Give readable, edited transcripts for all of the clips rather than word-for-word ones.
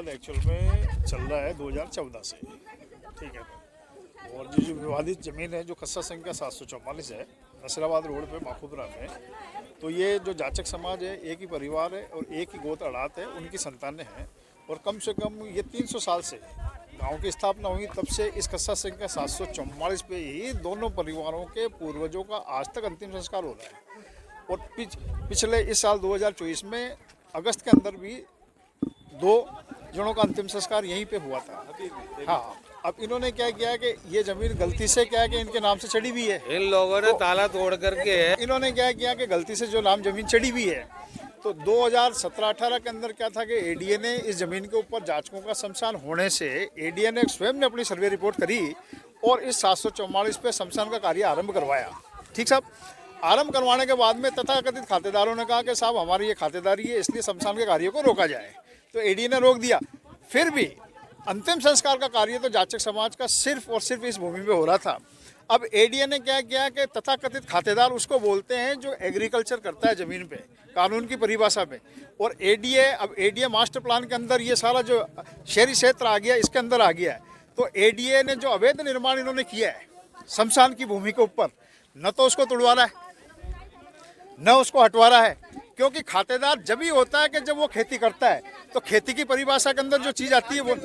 विवाद एक्चुअल में चल रहा है 2014 से, ठीक है। और जो विवादित ज़मीन है जो खस्सा संख्या 744 है नसीराबाद रोड पे माखूपुरा में, तो ये जो जाचक समाज है एक ही परिवार है और एक ही गोत्र अड़ात है, उनकी संतानें हैं। और कम से कम ये 300 साल से गांव की स्थापना हुई तब से इस खस्सा संख्या 744 पे ही दोनों परिवारों के पूर्वजों का आज तक अंतिम संस्कार हो रहा है। और पिछले इस साल 2024 में अगस्त के अंदर भी 2 जनों का अंतिम संस्कार यहीं पे हुआ था। हाँ, अब इन्होंने क्या किया कि ये जमीन गलती से क्या है कि इनके नाम से चढ़ी हुई है। इन लोगों ने ताला तोड़ करके इन्होंने क्या किया कि गलती से जो नाम जमीन चढ़ी हुई है, तो 2017-18 के अंदर क्या था कि एडीए ने इस जमीन के ऊपर जांचकों का शमशान होने से एडीए ने स्वयं ने अपनी सर्वे रिपोर्ट करी और इस 744 पे शमशान का कार्य आरंभ करवाया। ठीक साहब, आरंभ करवाने के बाद में तथाकथित खातेदारों ने कहा कि साहब हमारी ये खातेदारी है इसलिए शमशान के कार्य को रोका जाए, तो एडीए ने रोक दिया। फिर भी अंतिम संस्कार का कार्य तो जाचक समाज का सिर्फ और सिर्फ इस भूमि पे हो रहा था। अब एडीए ने क्या किया कि तथाकथित खातेदार उसको बोलते हैं जो एग्रीकल्चर करता है ज़मीन पे, कानून की परिभाषा में। और एडीए मास्टर प्लान के अंदर ये सारा जो शहरी क्षेत्र आ गया इसके अंदर आ गया है। तो एडीए ने जो अवैध निर्माण इन्होंने किया है शमशान की भूमि के ऊपर, न तो उसको तोड़वा रहा है न उसको हटवा रहा है, क्योंकि खातेदार जब ही होता है कि जब वो खेती करता है, तो खेती की परिभाषा के अंदर जो चीज़ आती है वो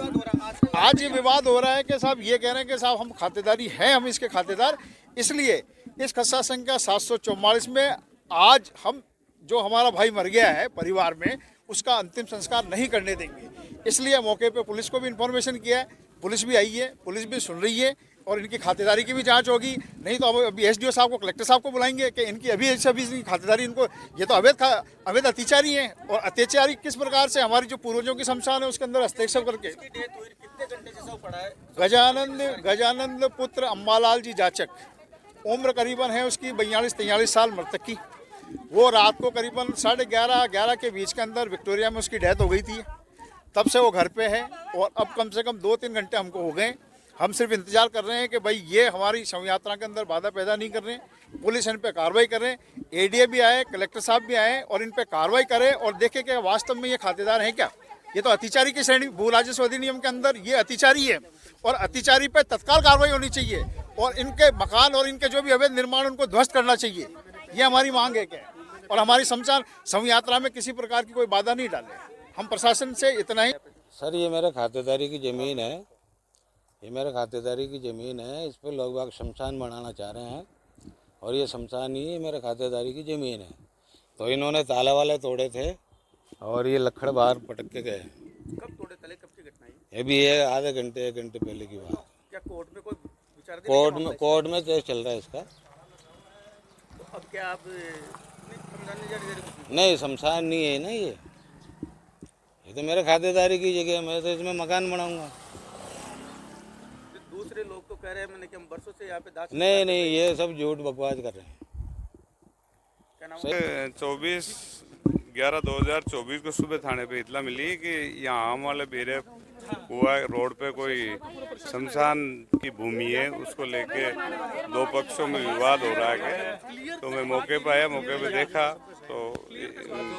आज ये विवाद हो रहा है कि साहब ये कह रहे हैं कि साहब हम खातेदारी हैं, हम इसके खातेदार, इसलिए इस खस्सा संख्या 744 में आज हम जो हमारा भाई मर गया है परिवार में उसका अंतिम संस्कार नहीं करने देंगे। इसलिए मौके पे पुलिस को भी इन्फॉर्मेशन किया है, पुलिस भी आई है, पुलिस भी सुन रही है और इनकी खातेदारी की भी जांच होगी। नहीं तो अभी एसडीओ साहब को, कलेक्टर साहब को बुलाएंगे कि इनकी अभी खातेदारी, इनको ये तो अवैध अत्याचारी हैं। और अत्याचारी किस प्रकार से हमारी जो पूर्वजों की शमशान है उसके अंदर हस्तक्षेप करके। गजानंद पुत्र अम्बालाल जी जाचक, उम्र करीबन है उसकी 42-43 साल मृतक की। वो रात को करीबन 11:30 के बीच के अंदर विक्टोरिया में उसकी डेथ हो गई थी। तब से वो घर पे है और अब कम से कम 2-3 घंटे हमको हो गए। हम सिर्फ इंतजार कर रहे हैं कि भाई ये हमारी शव यात्रा के अंदर बाधा पैदा नहीं कर रहे हैं, पुलिस इन पे कार्रवाई कर रहे हैं, एडीए भी आए, कलेक्टर साहब भी आए और इन पे कार्रवाई करें और देखें कि वास्तव में ये खातेदार हैं क्या। ये तो अतिचारी की श्रेणी, भू राजस्व अधिनियम के अंदर ये अतिचारी है और अतिचारी पे तत्काल कार्रवाई होनी चाहिए और इनके मकान और इनके जो भी अवैध निर्माण उनको ध्वस्त करना चाहिए। ये हमारी मांग है क्या। और हमारी शव यात्रा में किसी प्रकार की कोई बाधा नहीं डाले। हम प्रशासन से इतना ही। सर ये मेरे खातेदारी की ज़मीन है, ये मेरे खातेदारी की ज़मीन है, इस पर लोग बाग शमशान बनाना चाह रहे हैं और ये शमशान ही है, मेरे खातेदारी की ज़मीन है। तो इन्होंने ताला वाले तोड़े थे और ये लक्कड़ बाहर पटक के गए। कब तोड़े ताले, कब की घटना है ये भी है आधे घंटे 1 घंटे पहले की बात। क्या कोर्ट में कोई विचार कोर्ट में केस चल रहा है इसका। तो अब क्या आप समझाने जा रहे? नहीं, शमशान नहीं है ना, ये तो मेरे खातेदारी की जगह है, मैं तो इसमें मकान बनाऊंगा। दूसरे लोग तो कह रहे हैं मैंने कि हम बरसों से यहाँ पे दास। नहीं, ये सब झूठ बकवास कर रहे हैं। क्या नाम? 24/11/2024 को सुबह थाने पे इतला मिली कि यहाँ आम वाले बेरे कुआ रोड पे कोई शमशान की भूमि है, उसको लेके 2 पक्षों में विवाद हो रहा है। तो मैं मौके पे आया, मौके पे देखा तो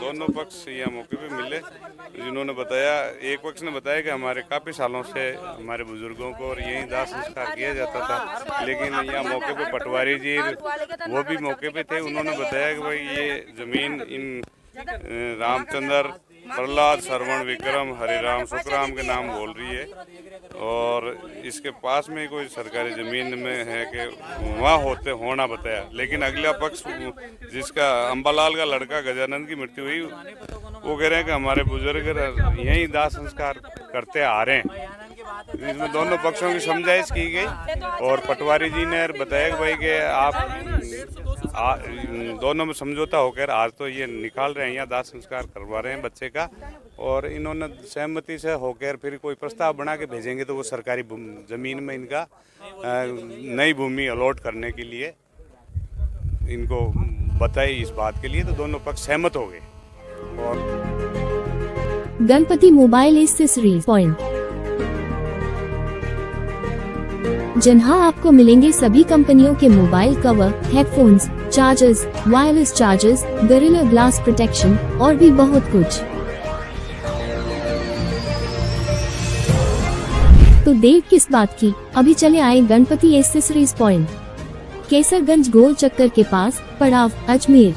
दोनों पक्ष यहाँ मौके पे मिले। जिन्होंने बताया, एक पक्ष ने बताया कि हमारे काफ़ी सालों से हमारे बुजुर्गों को और यहीं दाह संस्कार किया जाता था, लेकिन यहाँ मौके पे पटवारी जी वो भी मौके पे थे। उन्होंने बताया कि भाई ये ज़मीन इन रामचंद्र, प्रहलाद, श्रवण, विक्रम, हरिराम, सुखराम के नाम बोल रही है और इसके पास में कोई सरकारी ज़मीन में है कि वहाँ होना बताया। लेकिन अगला पक्ष जिसका अम्बालाल का लड़का गजानंद की मृत्यु हुई, वो कह रहे हैं कि हमारे बुजुर्ग यहीं दाह संस्कार करते आ रहे हैं। इसमें दोनों पक्षों की समझाइश की गई और पटवारी जी ने बताया कि भाई कि आप दोनों में समझौता होकर आज तो ये निकाल रहे हैं, यहाँ दाह संस्कार करवा रहे हैं बच्चे का। और इन्होंने सहमति से होकर फिर कोई प्रस्ताव बना के भेजेंगे तो वो सरकारी ज़मीन में इनका नई भूमि अलॉट करने के लिए इनको बताई इस बात के लिए, तो दोनों पक्ष सहमत हो गए। और गणपति मोबाइल एक्सेसरीज पॉइंट, जहां आपको मिलेंगे सभी कंपनियों के mobile cover, headphones, chargers, wireless chargers, gorilla glass protection और भी बहुत कुछ। तो देर किस बात की, अभी चले आए गणपति एसेसरीज पॉइंट, केसरगंज गोल चक्कर के पास, पड़ाव, अजमेर।